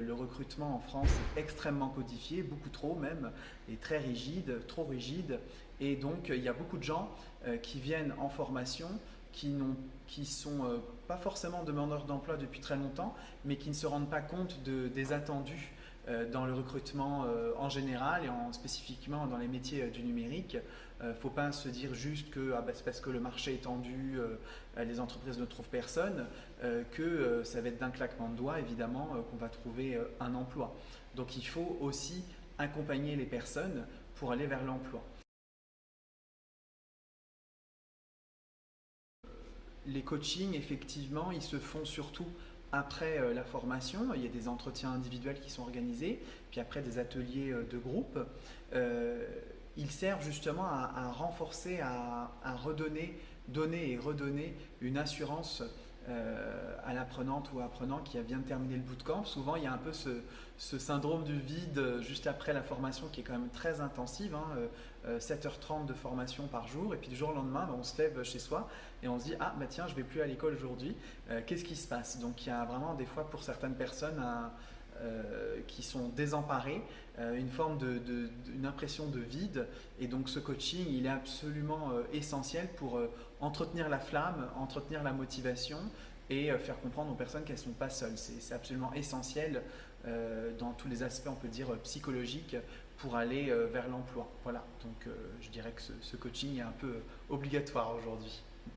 Le recrutement en France est extrêmement codifié, beaucoup trop même, et très rigide, trop rigide. Et donc il y a beaucoup de gens qui viennent en formation, qui sont pas forcément demandeurs d'emploi depuis très longtemps, mais qui ne se rendent pas compte des attendus dans le recrutement en général et spécifiquement dans les métiers du numérique. Il ne faut pas se dire juste que c'est parce que le marché est tendu, les entreprises ne trouvent personne, que ça va être d'un claquement de doigts évidemment qu'on va trouver un emploi. Donc il faut aussi accompagner les personnes pour aller vers l'emploi. Les coachings, effectivement, ils se font surtout après la formation. Il y a des entretiens individuels qui sont organisés, puis après des ateliers de groupe. Euh, ils servent justement à renforcer, à redonner, donner et redonner une assurance à l'apprenante ou apprenant qui vient de terminer le bootcamp. Souvent, il y a un peu ce syndrome du vide juste après la formation qui est quand même très intensive, hein, 7h30 de formation par jour, et puis du jour au lendemain, on se lève chez soi et on se dit ah bah tiens, je vais plus à l'école aujourd'hui, qu'est-ce qui se passe? Donc il y a vraiment des fois pour certaines personnes qui sont désemparées, une forme une impression de vide, et donc ce coaching il est absolument essentiel pour entretenir la flamme, entretenir la motivation et faire comprendre aux personnes qu'elles ne sont pas seules. C'est absolument essentiel dans tous les aspects, on peut dire, psychologiques pour aller vers l'emploi. Voilà, donc je dirais que ce coaching est un peu obligatoire aujourd'hui.